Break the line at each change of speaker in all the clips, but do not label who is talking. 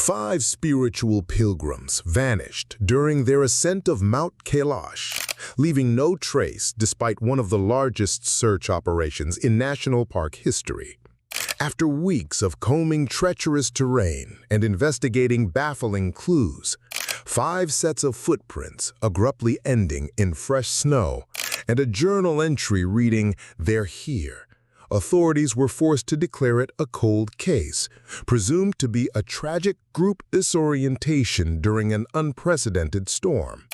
5 spiritual pilgrims vanished during their ascent of Mount Kailash, leaving no trace despite one of the largest search operations in national park history. After weeks of combing treacherous terrain and investigating baffling clues, 5 sets of footprints abruptly ending in fresh snow and a journal entry reading, "They're here," authorities were forced to declare it a cold case, presumed to be a tragic group disorientation during an unprecedented storm.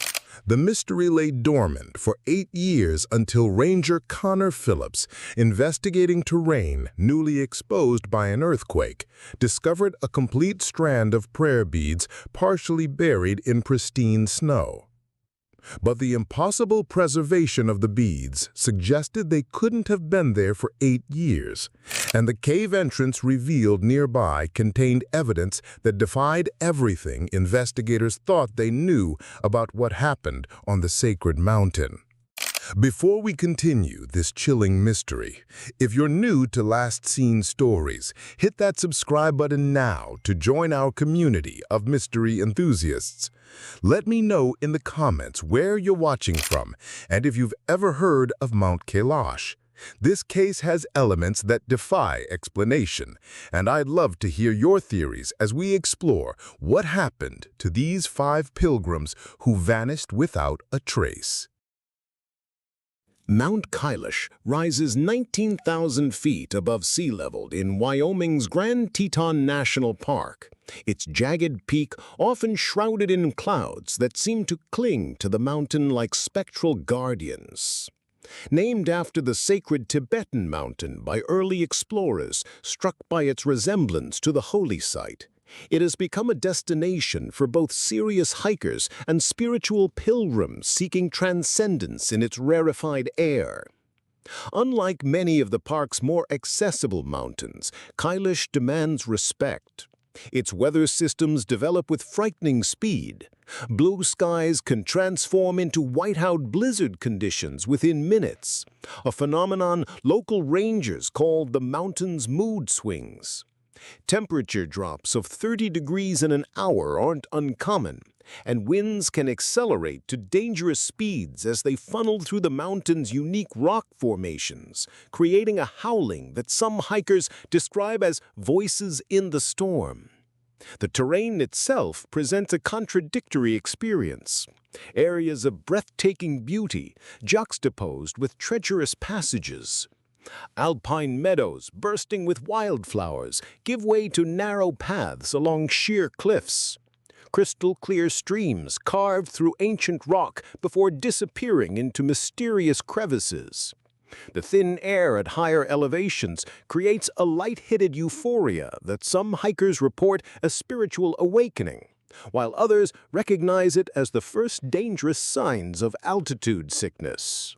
The mystery lay dormant for 8 years until Ranger Connor Phillips, investigating terrain newly exposed by an earthquake, discovered a complete strand of prayer beads partially buried in pristine snow. But the impossible preservation of the beads suggested they couldn't have been there for 8 years, and the cave entrance revealed nearby contained evidence that defied everything investigators thought they knew about what happened on the sacred mountain. Before we continue this chilling mystery, if you're new to Last Seen Stories, hit that subscribe button now to join our community of mystery enthusiasts. Let me know in the comments where you're watching from and if you've ever heard of Mount Kailash. This case has elements that defy explanation, and I'd love to hear your theories as we explore what happened to these 5 pilgrims who vanished without a trace.
Mount Kailash rises 19,000 feet above sea level in Wyoming's Grand Teton National Park, its jagged peak often shrouded in clouds that seem to cling to the mountain like spectral guardians. Named after the sacred Tibetan mountain by early explorers struck by its resemblance to the holy site, it has become a destination for both serious hikers and spiritual pilgrims seeking transcendence in its rarefied air. Unlike many of the park's more accessible mountains, Kailash demands respect. Its weather systems develop with frightening speed. Blue skies can transform into whiteout blizzard conditions within minutes, a phenomenon local rangers call the mountain's mood swings. Temperature drops of 30 degrees in an hour aren't uncommon, and winds can accelerate to dangerous speeds as they funnel through the mountain's unique rock formations, creating a howling that some hikers describe as voices in the storm. The terrain itself presents a contradictory experience. Areas of breathtaking beauty juxtaposed with treacherous passages. Alpine meadows bursting with wildflowers give way to narrow paths along sheer cliffs. Crystal-clear streams carved through ancient rock before disappearing into mysterious crevices. The thin air at higher elevations creates a light-headed euphoria that some hikers report as spiritual awakening, while others recognize it as the first dangerous signs of altitude sickness.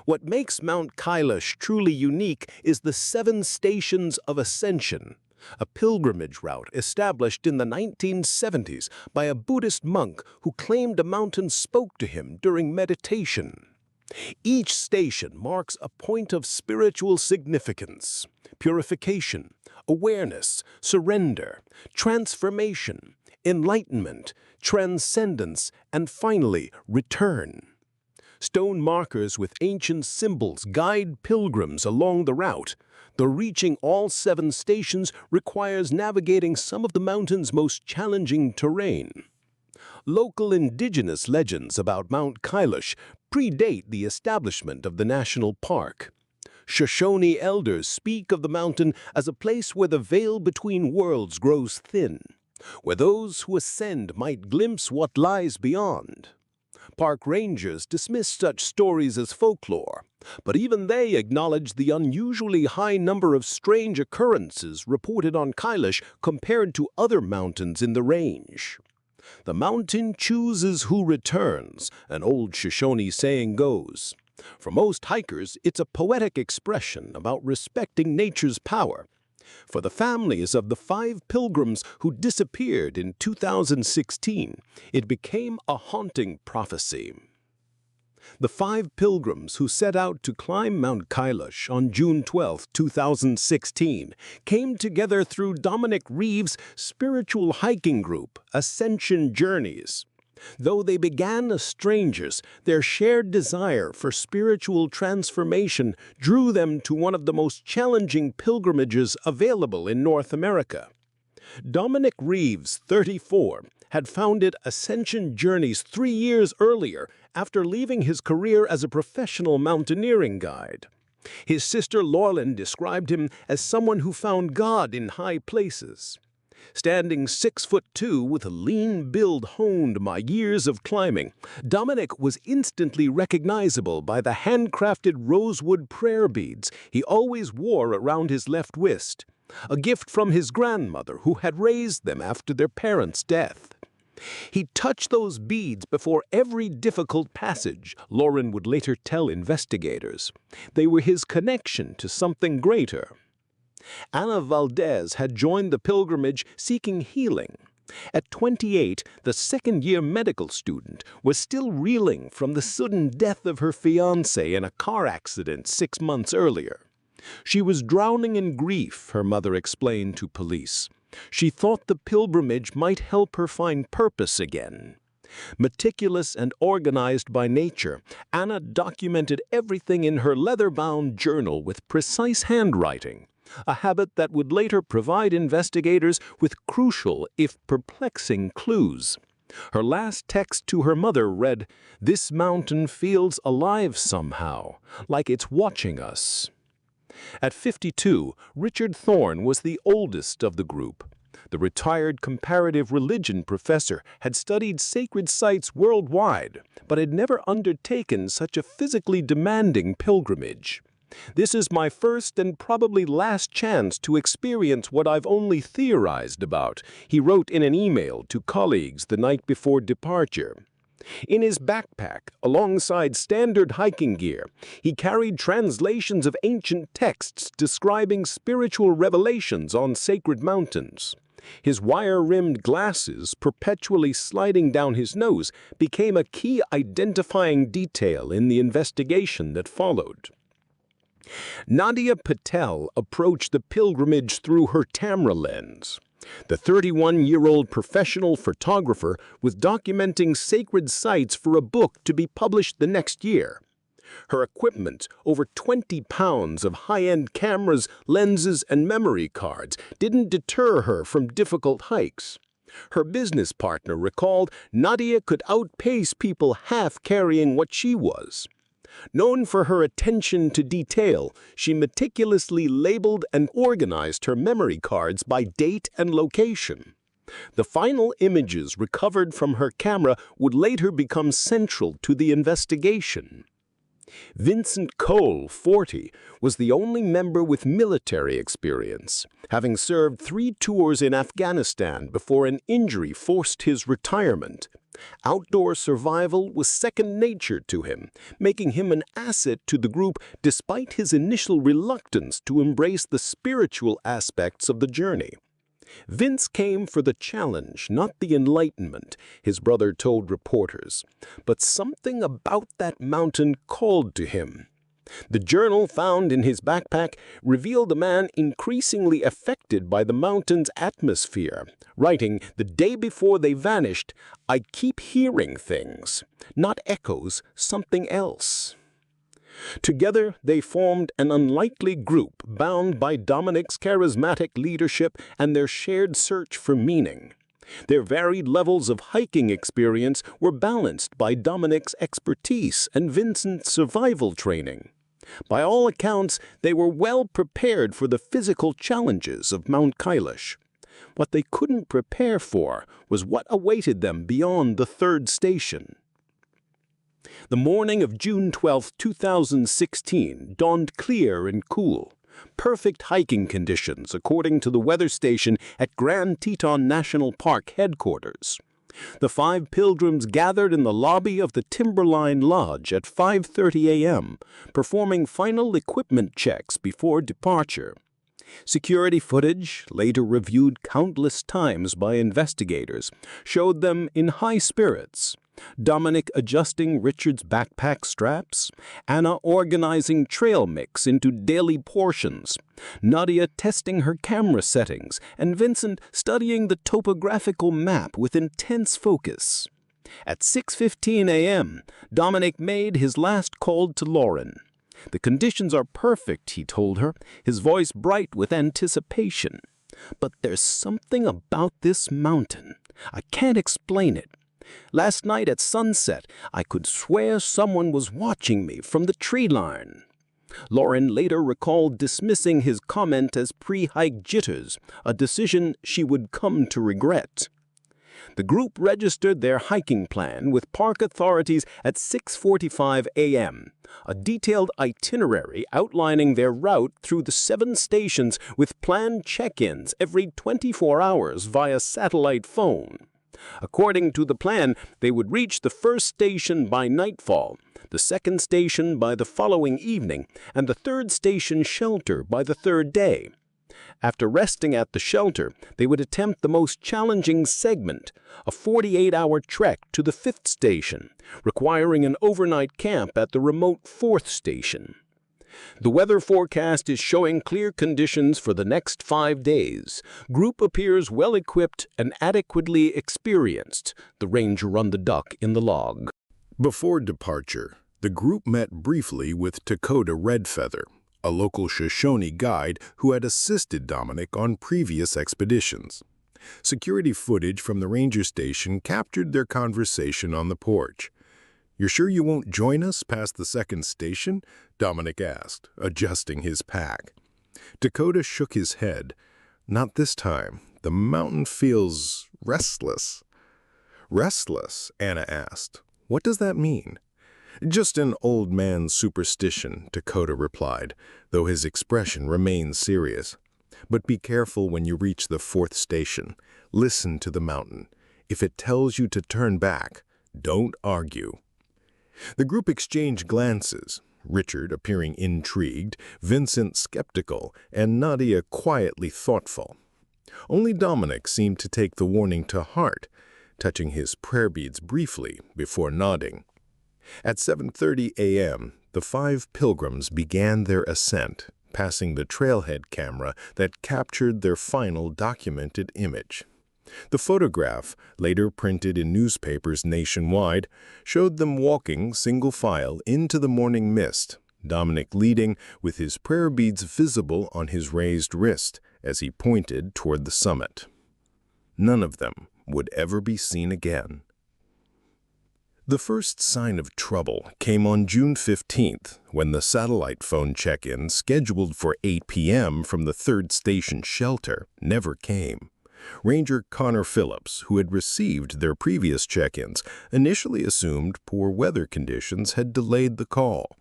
What makes Mount Kailash truly unique is the 7 Stations of Ascension, a pilgrimage route established in the 1970s by a Buddhist monk who claimed a mountain spoke to him during meditation. Each station marks a point of spiritual significance, purification, awareness, surrender, transformation, enlightenment, transcendence, and finally, return. Stone markers with ancient symbols guide pilgrims along the route, though reaching all 7 stations requires navigating some of the mountain's most challenging terrain. Local indigenous legends about Mount Kailash predate the establishment of the national park. Shoshone elders speak of the mountain as a place where the veil between worlds grows thin, where those who ascend might glimpse what lies beyond. Park rangers dismiss such stories as folklore, but even they acknowledge the unusually high number of strange occurrences reported on Kailash compared to other mountains in the range. The mountain chooses who returns, an old Shoshone saying goes. For most hikers, it's a poetic expression about respecting nature's power. For the families of the 5 pilgrims who disappeared in 2016, it became a haunting prophecy. The 5 pilgrims who set out to climb Mount Kailash on June 12, 2016, came together through Dominic Reeves' spiritual hiking group, Ascension Journeys. Though they began as strangers, their shared desire for spiritual transformation drew them to one of the most challenging pilgrimages available in North America. Dominic Reeves, 34, had founded Ascension Journeys 3 years earlier after leaving his career as a professional mountaineering guide. His sister Laurelyn described him as someone who found God in high places. Standing 6'2" with a lean build honed by years of climbing, Dominic was instantly recognizable by the handcrafted rosewood prayer beads he always wore around his left wrist, a gift from his grandmother who had raised them after their parents' death. He touched those beads before every difficult passage, Lauren would later tell investigators. They were his connection to something greater. Ana Valdez had joined the pilgrimage seeking healing. At 28, the second-year medical student was still reeling from the sudden death of her fiancé in a car accident 6 months earlier. She was drowning in grief, her mother explained to police. She thought the pilgrimage might help her find purpose again. Meticulous and organized by nature, Anna documented everything in her leather-bound journal with precise handwriting, a habit that would later provide investigators with crucial, if perplexing, clues. Her last text to her mother read, "This mountain feels alive somehow, like it's watching us." At 52, Richard Thorne was the oldest of the group. The retired comparative religion professor had studied sacred sites worldwide, but had never undertaken such a physically demanding pilgrimage. "This is my first and probably last chance to experience what I've only theorized about," he wrote in an email to colleagues the night before departure. In his backpack, alongside standard hiking gear, he carried translations of ancient texts describing spiritual revelations on sacred mountains. His wire-rimmed glasses, perpetually sliding down his nose, became a key identifying detail in the investigation that followed. Nadia Patel approached the pilgrimage through her camera lens. The 31-year-old professional photographer was documenting sacred sites for a book to be published the next year. Her equipment, over 20 pounds of high-end cameras, lenses, and memory cards, didn't deter her from difficult hikes. Her business partner recalled Nadia could outpace people half carrying what she was. Known for her attention to detail, she meticulously labeled and organized her memory cards by date and location. The final images recovered from her camera would later become central to the investigation. Vincent Cole, 40, was the only member with military experience, having served 3 tours in Afghanistan before an injury forced his retirement. Outdoor survival was second nature to him, making him an asset to the group despite his initial reluctance to embrace the spiritual aspects of the journey. Vince came for the challenge, not the enlightenment, his brother told reporters. But something about that mountain called to him. The journal found in his backpack revealed a man increasingly affected by the mountain's atmosphere, writing the day before they vanished, "I keep hearing things, not echoes, something else." Together, they formed an unlikely group bound by Dominic's charismatic leadership and their shared search for meaning. Their varied levels of hiking experience were balanced by Dominic's expertise and Vincent's survival training. By all accounts, they were well prepared for the physical challenges of Mount Kailash. What they couldn't prepare for was what awaited them beyond the third station. The morning of June 12, 2016, dawned clear and cool. Perfect hiking conditions, according to the weather station at Grand Teton National Park headquarters. The 5 pilgrims gathered in the lobby of the Timberline Lodge at 5:30 a.m., performing final equipment checks before departure. Security footage, later reviewed countless times by investigators, showed them in high spirits. Dominic adjusting Richard's backpack straps, Anna organizing trail mix into daily portions, Nadia testing her camera settings, and Vincent studying the topographical map with intense focus. At 6:15 a.m., Dominic made his last call to Lauren. "The conditions are perfect," he told her, his voice bright with anticipation. "But there's something about this mountain. I can't explain it. Last night at sunset, I could swear someone was watching me from the tree line." Lauren later recalled dismissing his comment as pre-hike jitters, a decision she would come to regret. The group registered their hiking plan with park authorities at 6:45 a.m., a detailed itinerary outlining their route through the 7 stations with planned check-ins every 24 hours via satellite phone. According to the plan, they would reach the first station by nightfall, the second station by the following evening, and the third station shelter by the third day. After resting at the shelter, they would attempt the most challenging segment, a 48-hour trek to the 5th station, requiring an overnight camp at the remote 4th station. The weather forecast is showing clear conditions for the next 5 days. Group appears well-equipped and adequately experienced, the ranger on the duck in the log.
Before departure, the group met briefly with Dakota Redfeather, a local Shoshone guide who had assisted Dominic on previous expeditions. Security footage from the ranger station captured their conversation on the porch. "You're sure you won't join us past the 2nd station?" Dominic asked, adjusting his pack. Dakota shook his head. "Not this time. The mountain feels restless." "Restless?" Anna asked. "What does that mean?" "Just an old man's superstition," Dakota replied, though his expression remained serious. "But be careful when you reach the 4th station. Listen to the mountain. If it tells you to turn back, don't argue." The group exchanged glances, Richard appearing intrigued, Vincent skeptical, and Nadia quietly thoughtful. Only Dominic seemed to take the warning to heart, touching his prayer beads briefly before nodding. At 7:30 a.m., the 5 pilgrims began their ascent, passing the trailhead camera that captured their final documented image. The photograph, later printed in newspapers nationwide, showed them walking single file into the morning mist, Dominic leading with his prayer beads visible on his raised wrist as he pointed toward the summit. None of them would ever be seen again. The first sign of trouble came on June 15th, when the satellite phone check-in scheduled for 8 p.m. from the 3rd station shelter never came. Ranger Connor Phillips, who had received their previous check-ins, initially assumed poor weather conditions had delayed the call.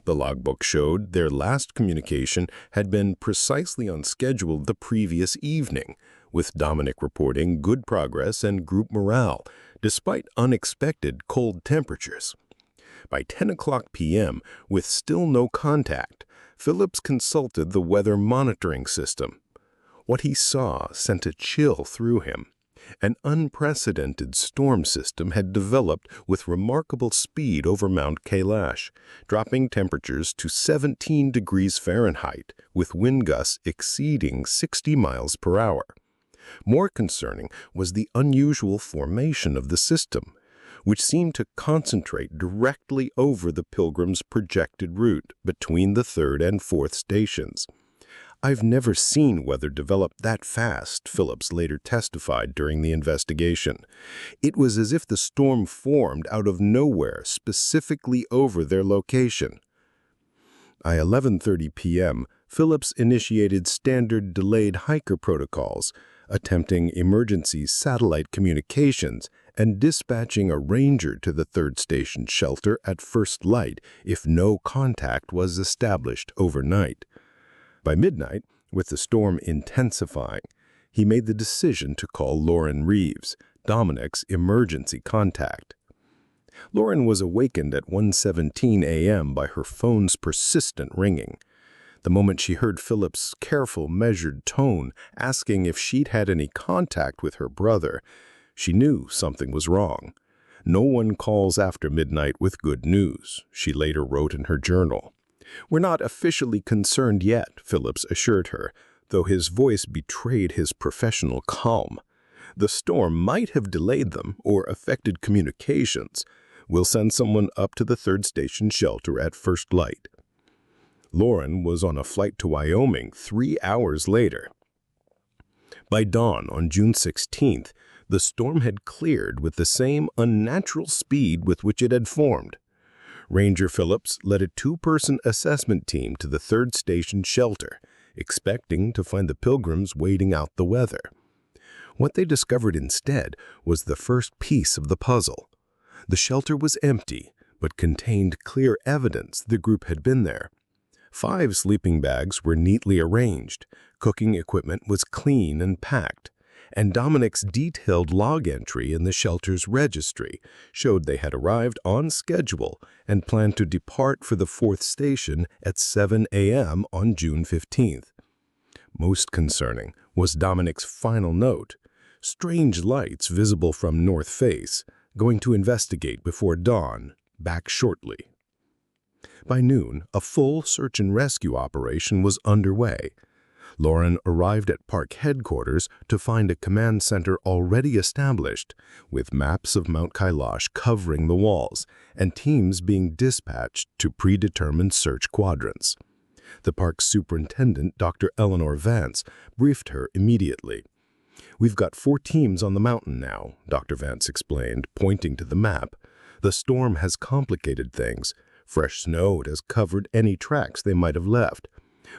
The logbook showed their last communication had been precisely on schedule the previous evening, with Dominic reporting good progress and group morale, despite unexpected cold temperatures. By 10 o'clock p.m., with still no contact, Phillips consulted the weather monitoring system. What he saw sent a chill through him. An unprecedented storm system had developed with remarkable speed over Mount Kailash, dropping temperatures to 17 degrees Fahrenheit, with wind gusts exceeding 60 miles per hour. More concerning was the unusual formation of the system, which seemed to concentrate directly over the Pilgrims' projected route between the 3rd and 4th stations. "I've never seen weather develop that fast," Phillips later testified during the investigation. "It was as if the storm formed out of nowhere specifically over their location." By 11:30 p.m., Phillips initiated standard delayed hiker protocols, attempting emergency satellite communications and dispatching a ranger to the 3rd station shelter at first light if no contact was established overnight. By midnight, with the storm intensifying, he made the decision to call Lauren Reeves, Dominic's emergency contact. Lauren was awakened at 1:17 a.m. by her phone's persistent ringing. The moment she heard Philip's careful, measured tone asking if she'd had any contact with her brother, she knew something was wrong.
"No one calls after midnight with good news," she later wrote in her journal. "We're not officially concerned yet," Phillips assured her, though his voice betrayed his professional calm. "The storm might have delayed them or affected communications. We'll send someone up to the third station shelter at first light." Lauren was on a flight to Wyoming 3 hours later. By dawn on June 16th, the storm had cleared with the same unnatural speed with which it had formed. Ranger Phillips led a 2-person assessment team to the third station shelter, expecting to find the Pilgrims waiting out the weather. What they discovered instead was the first piece of the puzzle. The shelter was empty, but contained clear evidence the group had been there. 5 sleeping bags were neatly arranged, cooking equipment was clean and packed, and Dominic's detailed log entry in the shelter's registry showed they had arrived on schedule and planned to depart for the 4th station at 7 a.m. on June 15th. Most concerning was Dominic's final note: "Strange lights visible from north face. Going to investigate before dawn. Back shortly." By noon, a full search and rescue operation was underway. Lauren arrived at park headquarters to find a command center already established, with maps of Mount Kailash covering the walls and teams being dispatched to predetermined search quadrants. The park's superintendent, Dr. Eleanor Vance, briefed her immediately. "We've got 4 teams on the mountain now," Dr. Vance explained, pointing to the map. "The storm has complicated things. Fresh snow has covered any tracks they might have left.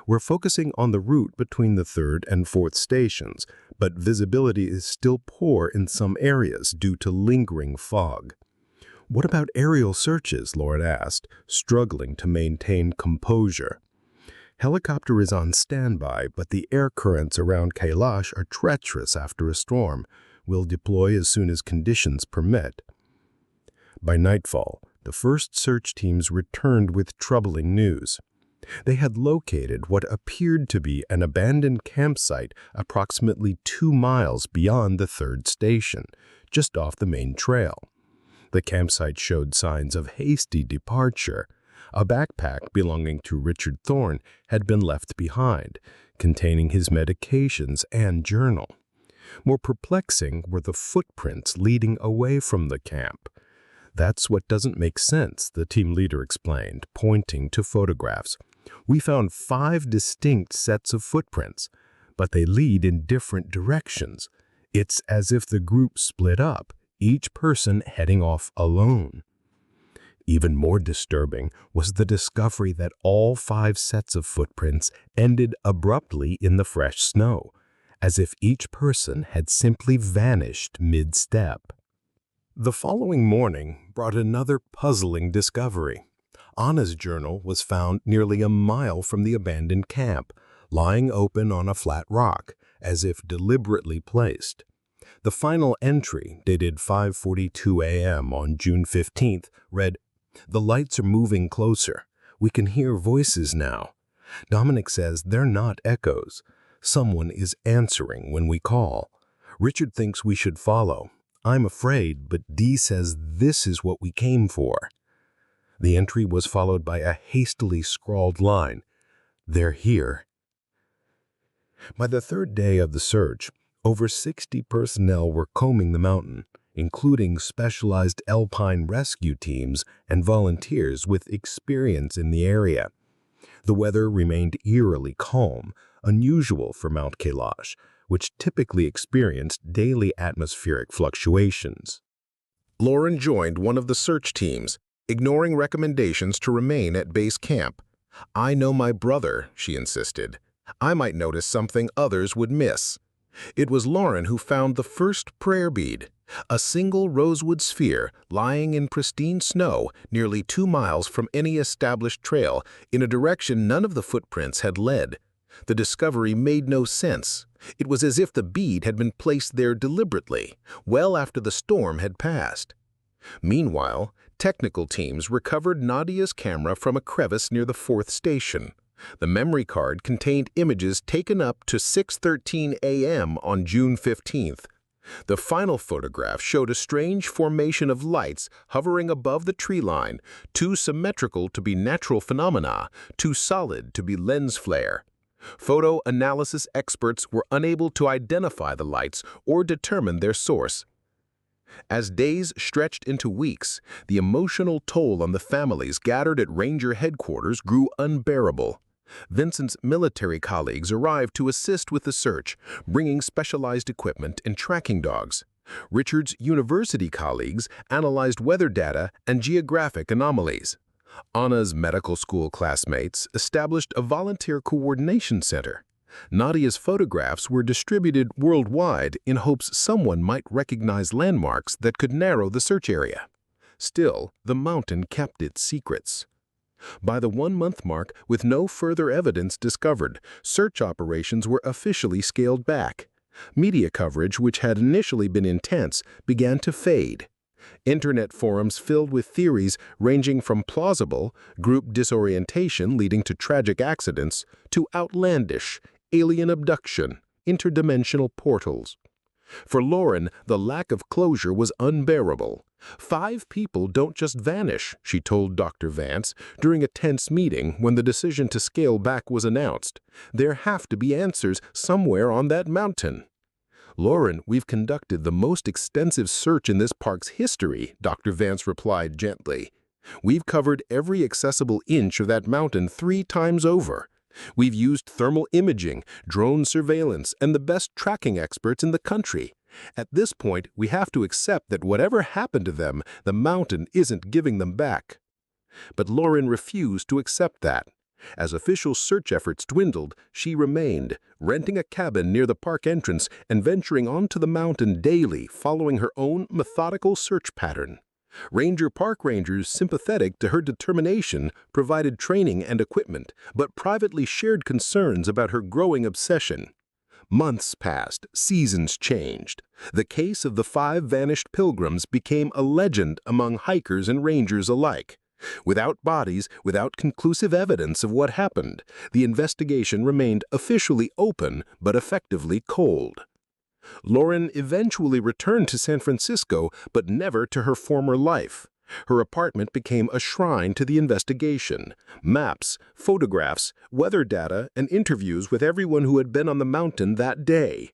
We're focusing on the route between the 3rd and 4th stations, but visibility is still poor in some areas due to lingering fog." "What about aerial searches?" Lauren asked, struggling to maintain composure. "Helicopter is on standby, but the air currents around Kailash are treacherous after a storm. We'll deploy as soon as conditions permit." By nightfall, the first search teams returned with troubling news. They had located what appeared to be an abandoned campsite approximately 2 miles beyond the 3rd station, just off the main trail. The campsite showed signs of hasty departure. A backpack belonging to Richard Thorne had been left behind, containing his medications and journal. More perplexing were the footprints leading away from the camp. "That's what doesn't make sense," the team leader explained, pointing to photographs. "We found 5 distinct sets of footprints, but they lead in different directions. It's as if the group split up, each person heading off alone." Even more disturbing was the discovery that all 5 sets of footprints ended abruptly in the fresh snow, as if each person had simply vanished mid-step. The following morning brought another puzzling discovery. Anna's journal was found nearly a mile from the abandoned camp, lying open on a flat rock, as if deliberately placed. The final entry, dated 5:42 a.m. on June 15th, read, "The lights are moving closer. We can hear voices now. Dominic says they're not echoes. Someone is answering when we call. Richard thinks we should follow. I'm afraid, but Dee says this is what we came for." The entry was followed by a hastily scrawled line, "They're here." By the 3rd day of the search, over 60 personnel were combing the mountain, including specialized alpine rescue teams and volunteers with experience in the area. The weather remained eerily calm, unusual for Mount Kailash, which typically experienced daily atmospheric fluctuations. Lauren joined one of the search teams, ignoring recommendations to remain at base camp. "I know my brother," she insisted. "I might notice something others would miss." It was Lauren who found the first prayer bead, a single rosewood sphere lying in pristine snow nearly 2 miles from any established trail in a direction none of the footprints had led. The discovery made no sense. It was as if the bead had been placed there deliberately, well after the storm had passed. Meanwhile, technical teams recovered Nadia's camera from a crevice near the 4th station. The memory card contained images taken up to 6:13 a.m. on June 15th. The final photograph showed a strange formation of lights hovering above the tree line, too symmetrical to be natural phenomena, too solid to be lens flare. Photo analysis experts were unable to identify the lights or determine their source. As days stretched into weeks, the emotional toll on the families gathered at Ranger headquarters grew unbearable. Vincent's military colleagues arrived to assist with the search, bringing specialized equipment and tracking dogs. Richard's university colleagues analyzed weather data and geographic anomalies. Anna's medical school classmates established a volunteer coordination center. Nadia's photographs were distributed worldwide in hopes someone might recognize landmarks that could narrow the search area. Still, the mountain kept its secrets. By the one-month mark, with no further evidence discovered, search operations were officially scaled back. Media coverage, which had initially been intense, began to fade. Internet forums filled with theories ranging from plausible, group disorientation leading to tragic accidents, to outlandish, alien abduction, interdimensional portals. For Lauren, the lack of closure was unbearable. 5 people don't just vanish, she told Dr. Vance during a tense meeting when the decision to scale back was announced. There have to be answers somewhere on that mountain. Lauren, we've conducted the most extensive search in this park's history, Dr. Vance replied gently. We've covered every accessible inch of that mountain 3 times over. We've used thermal imaging, drone surveillance, and the best tracking experts in the country. At this point, we have to accept that whatever happened to them, the mountain isn't giving them back. But Lauren refused to accept that. As official search efforts dwindled, she remained, renting a cabin near the park entrance and venturing onto the mountain daily, following her own methodical search pattern. Ranger park rangers, sympathetic to her determination, provided training and equipment, but privately shared concerns about her growing obsession. Months passed, seasons changed. The case of the 5 vanished pilgrims became a legend among hikers and rangers alike. Without bodies, without conclusive evidence of what happened, the investigation remained officially open but effectively cold. Lauren eventually returned to San Francisco, but never to her former life. Her apartment became a shrine to the investigation. Maps, photographs, weather data, and interviews with everyone who had been on the mountain that day.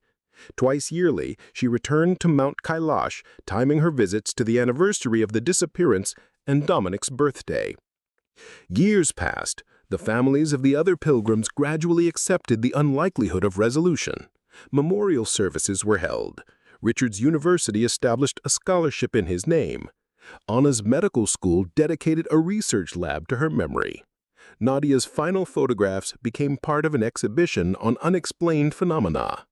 Twice yearly, she returned to Mount Kailash, timing her visits to the anniversary of the disappearance and Dominic's birthday. Years passed. The families of the other pilgrims gradually accepted the unlikelihood of resolution. Memorial services were held. Richard's university established a scholarship in his name. Anna's medical school dedicated a research lab to her memory. Nadia's final photographs became part of an exhibition on unexplained phenomena.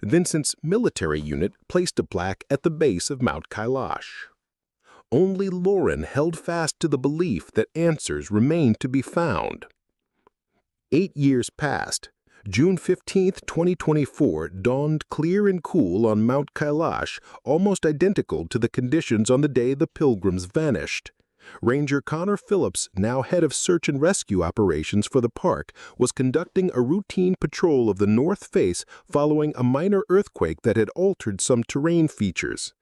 Vincent's military unit placed a plaque at the base of Mount Kailash. Only Lauren held fast to the belief that answers remained to be found. 8 years passed. June 15, 2024 dawned clear and cool on Mount Kailash, almost identical to the conditions on the day the pilgrims vanished. Ranger Connor Phillips, now head of search and rescue operations for the park, was conducting a routine patrol of the north face following a minor earthquake that had altered some terrain features.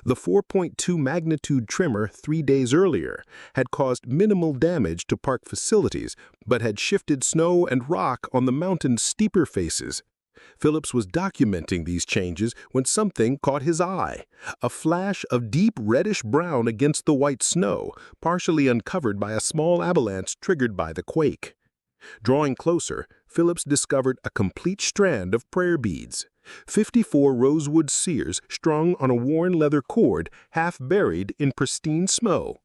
The 4.2 magnitude tremor 3 days earlier had caused minimal damage to park facilities, but had shifted snow and rock on the mountain's steeper faces. Phillips was documenting these changes when something caught his eye, a flash of deep reddish-brown against the white snow, partially uncovered by a small avalanche triggered by the quake. Drawing closer, Phillips discovered a complete strand of prayer beads. 54 rosewood sears strung on a worn leather cord, half buried in pristine snow.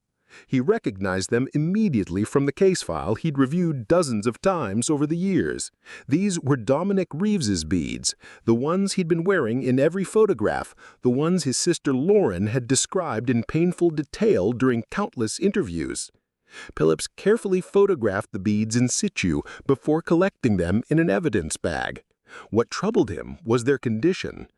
He recognized them immediately from the case file he'd reviewed dozens of times over the years. These were Dominic Reeves's beads, the ones he'd been wearing in every photograph, the ones his sister Lauren had described in painful detail during countless interviews. Phillips carefully photographed the beads in situ before collecting them in an evidence bag. What troubled him was their condition.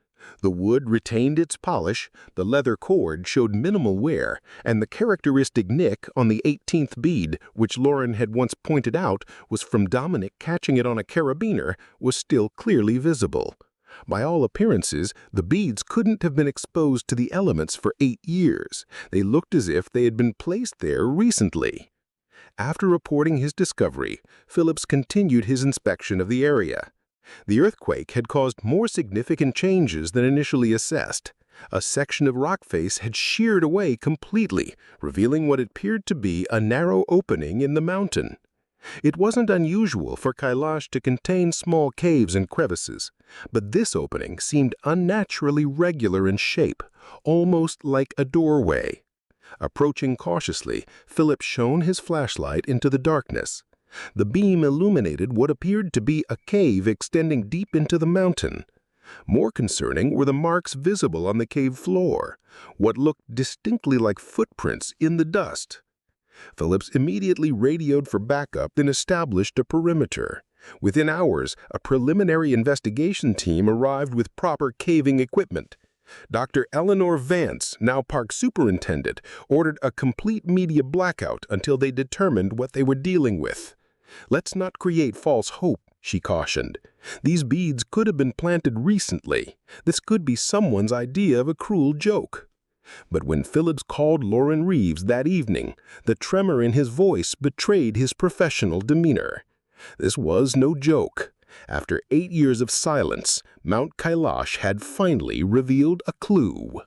The wood retained its polish, the leather cord showed minimal wear, and the characteristic nick on the 18th bead, which Lauren had once pointed out was from Dominic catching it on a carabiner, was still clearly visible. By all appearances, the beads couldn't have been exposed to the elements for 8 years. They looked as if they had been placed there recently. After reporting his discovery, Phillips continued his inspection of the area. The earthquake had caused more significant changes than initially assessed. A section of rock face had sheared away completely, revealing what appeared to be a narrow opening in the mountain. It wasn't unusual for Kailash to contain small caves and crevices, but this opening seemed unnaturally regular in shape, almost like a doorway. Approaching cautiously, Philip shone his flashlight into the darkness. The beam illuminated what appeared to be a cave extending deep into the mountain. More concerning were the marks visible on the cave floor, what looked distinctly like footprints in the dust. Phillips immediately radioed for backup and established a perimeter. Within hours, a preliminary investigation team arrived with proper caving equipment. Dr. Eleanor Vance, now park superintendent, ordered a complete media blackout until they determined what they were dealing with. "Let's not create false hope," she cautioned. "These beads could have been planted recently. This could be someone's idea of a cruel joke." But when Phillips called Lauren Reeves that evening, the tremor in his voice betrayed his professional demeanor. This was no joke. After 8 years of silence, Mount Kailash had finally revealed a clue.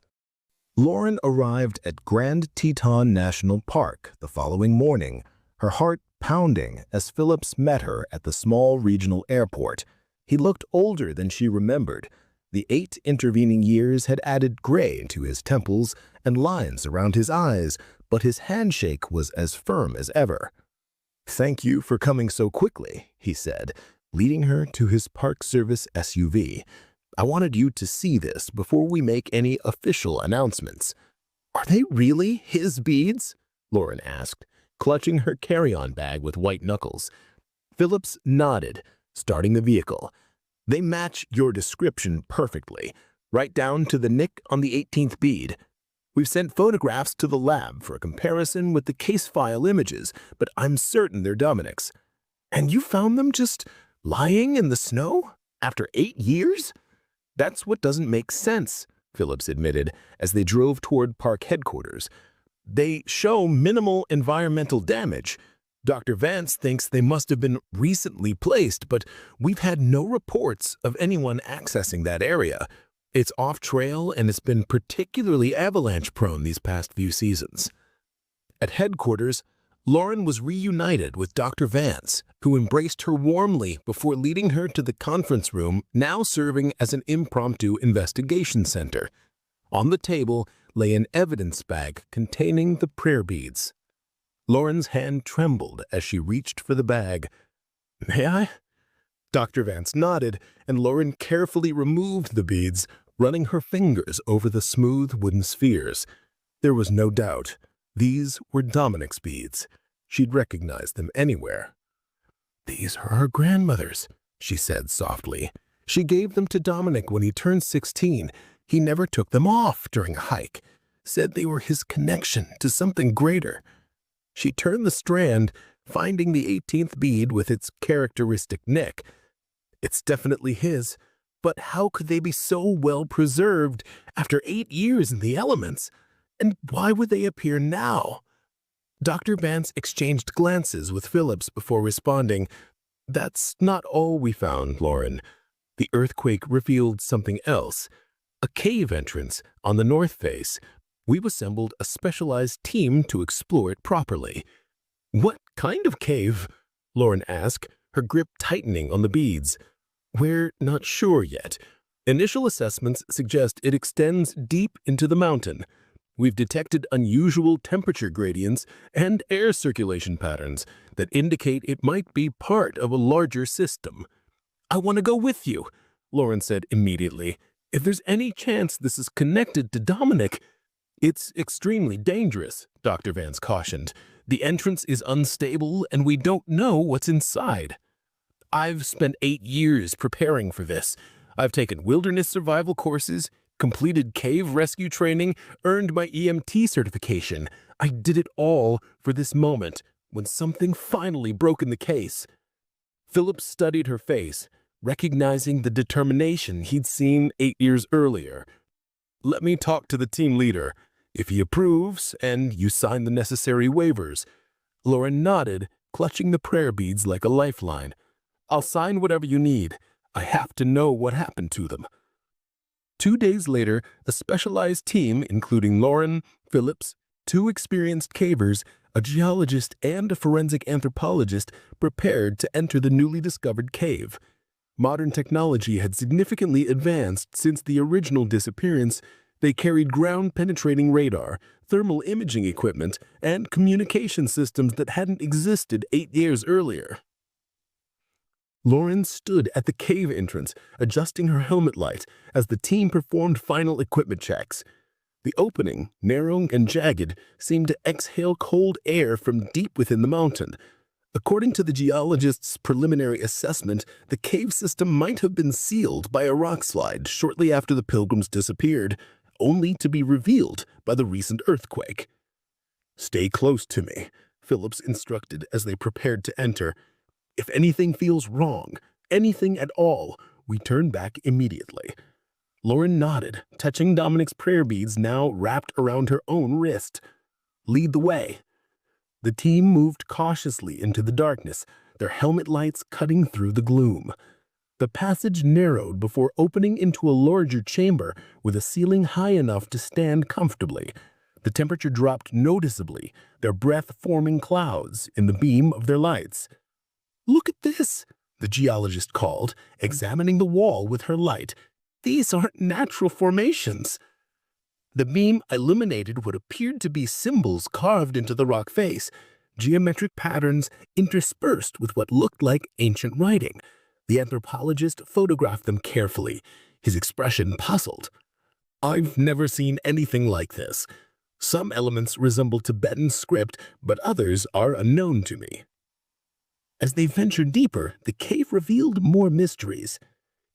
Lauren arrived at Grand Teton National Park the following morning, her heart pounding as Phillips met her at the small regional airport. He looked older than she remembered. The 8 intervening years had added gray to his temples and lines around his eyes, but his handshake was as firm as ever. "Thank you for coming so quickly," he said, leading her to his Park Service SUV. "I wanted you to see this before we make any official announcements." "Are they really his beads?" Lauren asked, clutching her carry-on bag with white knuckles. Phillips nodded, starting the vehicle. "They match your description perfectly, right down to the nick on the 18th bead. We've sent photographs to the lab for a comparison with the case file images, but I'm certain they're Dominic's." "And you found them just lying in the snow? After 8 years?" "That's what doesn't make sense," Phillips admitted as they drove toward park headquarters. "They show minimal environmental damage. Dr. Vance thinks they must have been recently placed, but we've had no reports of anyone accessing that area. It's off-trail and it's been particularly avalanche-prone these past few seasons." At headquarters, Lauren was reunited with Dr. Vance, who embraced her warmly before leading her to the conference room now serving as an impromptu investigation center. On the table lay an evidence bag containing the prayer beads. Lauren's hand trembled as she reached for the bag. "May I?" Dr. Vance nodded, and Lauren carefully removed the beads, running her fingers over the smooth wooden spheres. There was no doubt. These were Dominic's beads. She'd recognize them anywhere. "These are her grandmother's," she said softly. "She gave them to Dominic when he turned 16. He never took them off during a hike. Said they were his connection to something greater." She turned the strand, finding the 18th bead with its characteristic nick. "It's definitely his, but how could they be so well preserved after 8 years in the elements? And why would they appear now?" Dr. Vance exchanged glances with Phillips before responding. "That's not all we found, Lauren. The earthquake revealed something else. A cave entrance on the north face. We've assembled a specialized team to explore it properly." "What kind of cave?" Lauren asked, her grip tightening on the beads. "We're not sure yet. Initial assessments suggest it extends deep into the mountain. We've detected unusual temperature gradients and air circulation patterns that indicate it might be part of a larger system." "I want to go with you," Lauren said immediately. "If there's any chance this is connected to Dominic." "It's extremely dangerous," Dr. Vance cautioned. "The entrance is unstable and we don't know what's inside." "I've spent 8 years preparing for this. I've taken wilderness survival courses, completed cave rescue training, earned my EMT certification. I did it all for this moment when something finally broke in the case." Phillips studied her face,
recognizing the determination he'd seen 8 years earlier. "Let me talk to the team leader. If he approves and you sign the necessary waivers." Lauren nodded, clutching the prayer beads like a lifeline. "I'll sign whatever you need. I have to know what happened to them." 2 days later, a specialized team, including Lauren, Phillips, 2 experienced cavers, a geologist, and a forensic anthropologist, prepared to enter the newly discovered cave. Modern technology had significantly advanced since the original disappearance. They carried ground-penetrating radar, thermal imaging equipment, and communication systems that hadn't existed 8 years earlier. Lauren stood at the cave entrance, adjusting her helmet light as the team performed final equipment checks. The opening, narrow and jagged, seemed to exhale cold air from deep within the mountain. According to the geologist's preliminary assessment, the cave system might have been sealed by a rock slide shortly after the Pilgrims disappeared, only to be revealed by the recent earthquake. "Stay close to me," Phillips instructed as they prepared to enter. "If anything feels wrong, anything at all, we turn back immediately." Lauren nodded, touching Dominic's prayer beads now wrapped around her own wrist. "Lead the way." The team moved cautiously into the darkness, their helmet lights cutting through the gloom. The passage narrowed before opening into a larger chamber with a ceiling high enough to stand comfortably. The temperature dropped noticeably, their breath forming clouds in the beam of their lights. "Look at this," the geologist called, examining the wall with her light. "These aren't natural formations." The beam illuminated what appeared to be symbols carved into the rock face, geometric patterns interspersed with what looked like ancient writing. The anthropologist photographed them carefully, his expression puzzled. "I've never seen anything like this. Some elements resemble Tibetan script, but others are unknown to me." As they ventured deeper, the cave revealed more mysteries.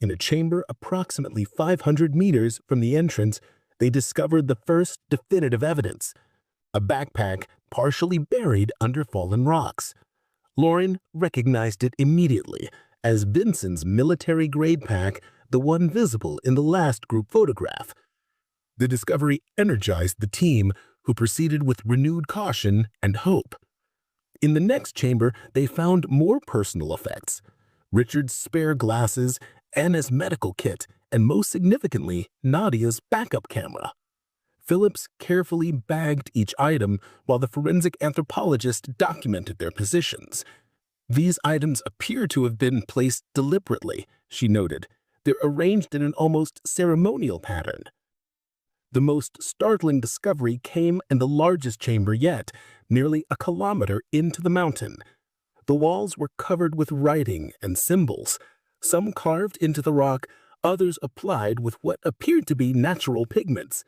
In a chamber approximately 500 meters from the entrance, they discovered the first definitive evidence: a backpack partially buried under fallen rocks. Lauren recognized it immediately as Vincent's military-grade pack, the one visible in the last group photograph. The discovery energized the team, who proceeded with renewed caution and hope. In the next chamber, they found more personal effects: Richard's spare glasses, Anna's medical kit, and most significantly, Nadia's backup camera. Phillips carefully bagged each item while the forensic anthropologist documented their positions. "These items appear to have been placed deliberately," she noted. "They're arranged in an almost ceremonial pattern." The most startling discovery came in the largest chamber yet, nearly a kilometer into the mountain. The walls were covered with writing and symbols, some carved into the rock, others applied with what appeared to be natural pigments.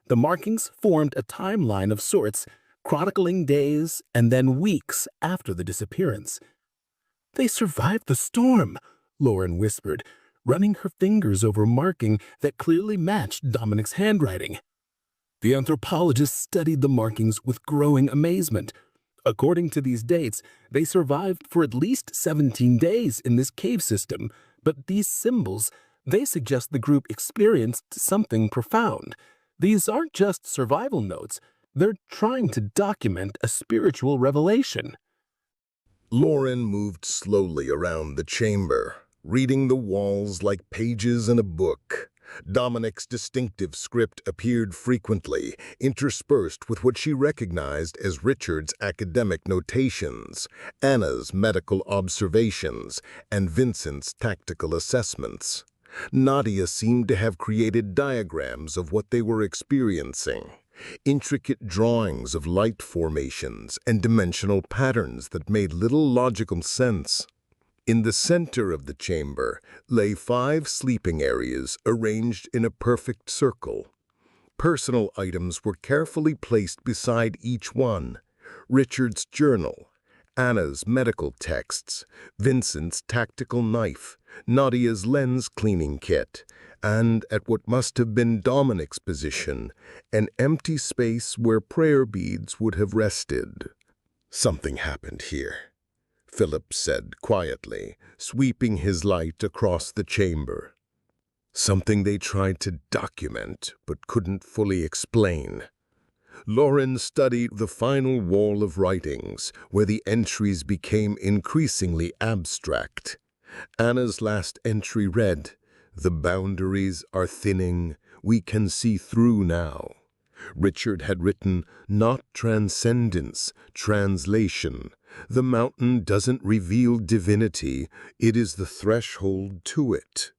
The markings formed a timeline of sorts, chronicling days and then weeks after the disappearance. "They survived the storm," Lauren whispered, running her fingers over marking that clearly matched Dominic's handwriting. The anthropologist studied the markings with growing amazement. According to these dates, they survived for at least 17 days in this cave system, but these symbols, they suggest the group experienced something profound. These aren't just survival notes, they're trying to document a spiritual revelation.
Lauren moved slowly around the chamber, reading the walls like pages in a book. Dominic's distinctive script appeared frequently, interspersed with what she recognized as Richard's academic notations, Anna's medical observations, and Vincent's tactical assessments. Nadia seemed to have created diagrams of what they were experiencing, intricate drawings of light formations and dimensional patterns that made little logical sense. In the center of the chamber lay 5 sleeping areas arranged in a perfect circle. Personal items were carefully placed beside each one: Richard's journal, Anna's medical texts, Vincent's tactical knife, Nadia's lens cleaning kit, and at what must have been Dominic's position, an empty space where prayer beads would have rested. Something happened here.
Philip said quietly, sweeping his light across the chamber. Something they tried to document but couldn't fully explain. Lauren studied the final wall of writings, where the entries became increasingly abstract. Anna's last entry read, "The boundaries are thinning, we can see through now." Richard had written, "Not transcendence, translation. The mountain doesn't reveal divinity, it is the threshold to it."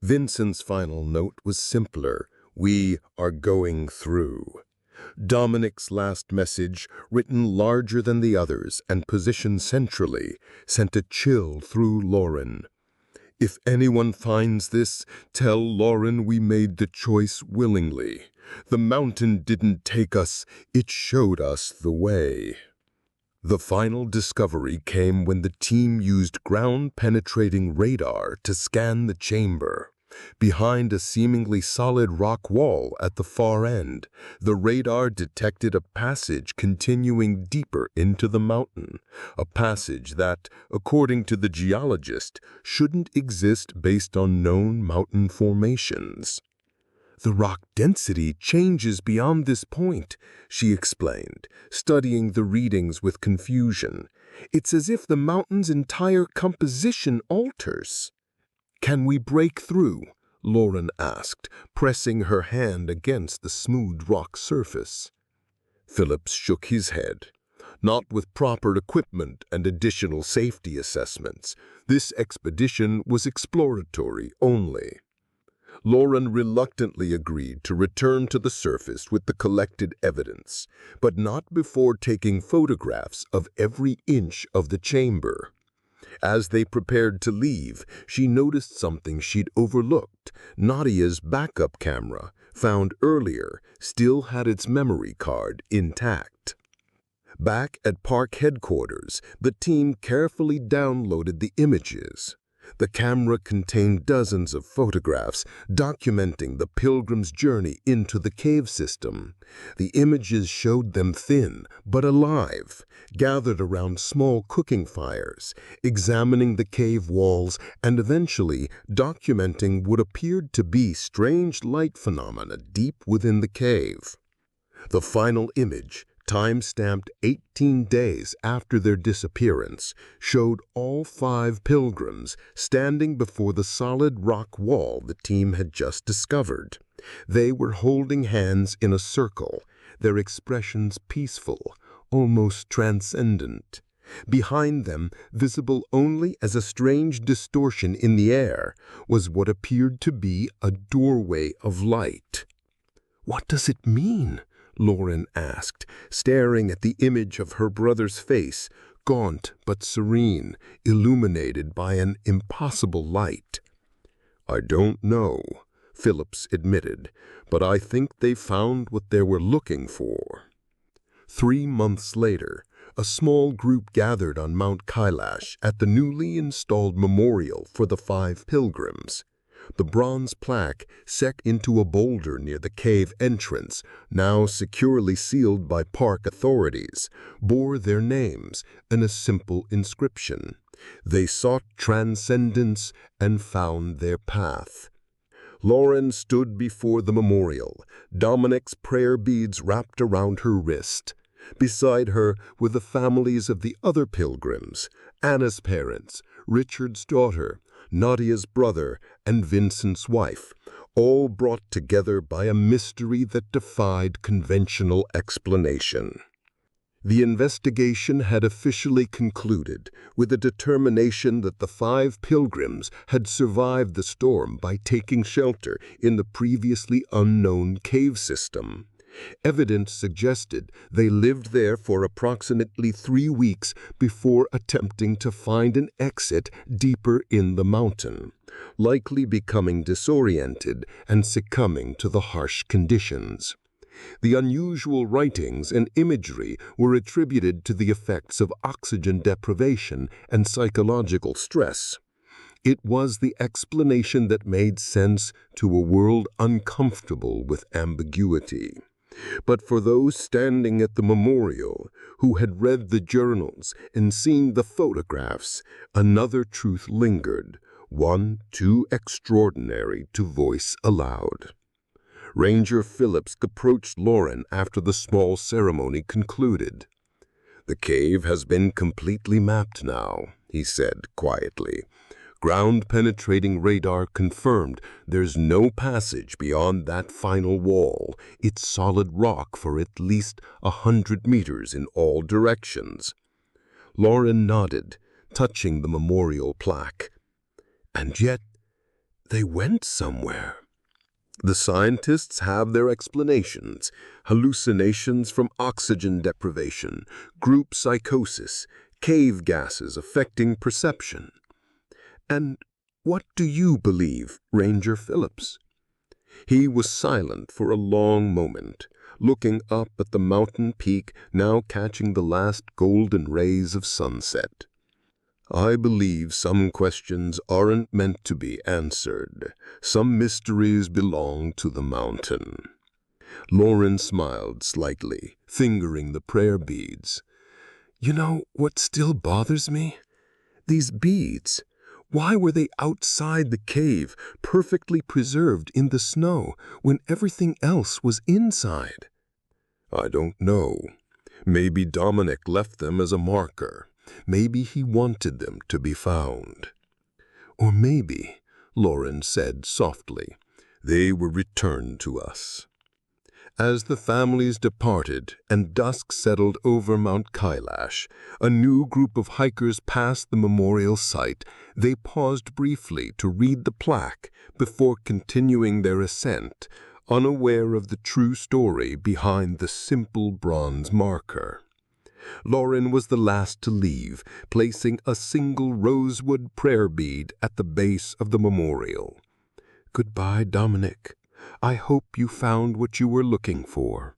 Vincent's final note was simpler, "We are going through." Dominic's last message, written larger than the others and positioned centrally, sent a chill through Lauren. "If anyone finds this, tell Lauren we made the choice willingly. The mountain didn't take us, it showed us the way." The final discovery came when the team used ground-penetrating radar to scan the chamber. Behind a seemingly solid rock wall at the far end, the radar detected a passage continuing deeper into the mountain, a passage that, according to the geologist, shouldn't exist based on known mountain formations. "The rock density changes beyond this point," she explained, studying the readings with confusion. "It's as if the mountain's entire composition alters." "Can we break through?" Lauren asked, pressing her hand against the smooth rock surface. Phillips shook his head. "Not with proper equipment and additional safety assessments. This expedition was exploratory only." Lauren reluctantly agreed to return to the surface with the collected evidence, but not before taking photographs of every inch of the chamber. As they prepared to leave, she noticed something she'd overlooked. Nadia's backup camera, found earlier, still had its memory card intact. Back at park headquarters, the team carefully downloaded the images. The camera contained dozens of photographs documenting the Pilgrims' journey into the cave system. The images showed them thin but alive, gathered around small cooking fires, examining the cave walls and eventually documenting what appeared to be strange light phenomena deep within the cave. The final image, time-stamped 18 days after their disappearance, showed all 5 pilgrims standing before the solid rock wall the team had just discovered. They were holding hands in a circle, their expressions peaceful, almost transcendent. Behind them, visible only as a strange distortion in the air, was what appeared to be a doorway of light. "What does it mean?" Lauren asked, staring at the image of her brother's face, gaunt but serene, illuminated by an impossible light. "I don't know," Phillips admitted, "but I think they found what they were looking for." 3 months later, a small group gathered on Mount Kailash at the newly installed memorial for the 5 pilgrims. The bronze plaque, set into a boulder near the cave entrance, now securely sealed by park authorities, bore their names and a simple inscription. They sought transcendence and found their path. Lauren stood before the memorial, Dominic's prayer beads wrapped around her wrist. Beside her were the families of the other pilgrims, Anna's parents, Richard's daughter, Nadia's brother, and Vincent's wife, all brought together by a mystery that defied conventional explanation. The investigation had officially concluded with a determination that the 5 pilgrims had survived the storm by taking shelter in the previously unknown cave system. Evidence suggested they lived there for approximately 3 weeks before attempting to find an exit deeper in the mountain, likely becoming disoriented and succumbing to the harsh conditions. The unusual writings and imagery were attributed to the effects of oxygen deprivation and psychological stress. It was the explanation that made sense to a world uncomfortable with ambiguity.
But for those standing at the memorial who had read the journals and seen the photographs, another truth lingered, one too extraordinary to voice aloud. Ranger Phillips approached Lauren after the small ceremony concluded. "The cave has been completely mapped now," he said quietly. "Ground-penetrating radar confirmed there's no passage beyond that final wall. It's solid rock for at least 100 meters in all directions." Lauren nodded, touching the memorial plaque. "And yet, they went somewhere." "The scientists have their explanations: hallucinations from oxygen deprivation, group psychosis, cave gases affecting perception." "And what do you believe, Ranger Phillips?" He was silent for a long moment, looking up at the mountain peak now catching the last golden rays of sunset. "I believe some questions aren't meant to be answered. Some mysteries belong to the mountain." Lauren smiled slightly, fingering the prayer beads. "You know what still bothers me? These beads. Why were they outside the cave, perfectly preserved in the snow, when everything else was inside?" "I don't know. Maybe Dominic left them as a marker. Maybe he wanted them to be found." "Or maybe," Lauren said softly, "they were returned to us." As the families departed and dusk settled over Mount Kailash, a new group of hikers passed the memorial site. They paused briefly to read the plaque before continuing their ascent, unaware of the true story behind the simple bronze marker. Lauren was the last to leave, placing a single rosewood prayer bead at the base of the memorial. "Goodbye, Dominic. I hope you found what you were looking for."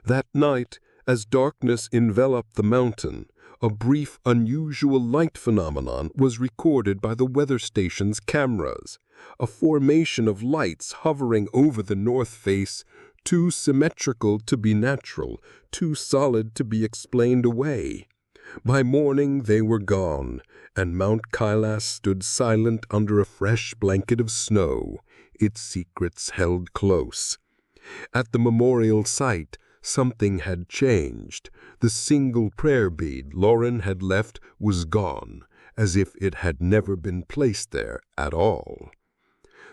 That night, as darkness enveloped the mountain, a brief, unusual light phenomenon was recorded by the weather station's cameras. A formation of lights hovering over the north face, too symmetrical to be natural, too solid to be explained away. By morning they were gone, and Mount Kailash stood silent under a fresh blanket of snow, its secrets held close. At the memorial site, something had changed. The single prayer bead Lauren had left was gone, as if it had never been placed there at all.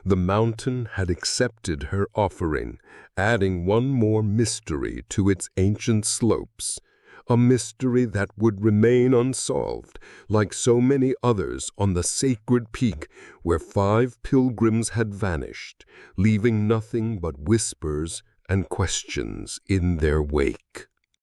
The mountain had accepted her offering, adding one more mystery to its ancient slopes, a mystery that would remain unsolved, like so many others on the sacred peak where 5 pilgrims had vanished, leaving nothing but whispers and questions in their wake.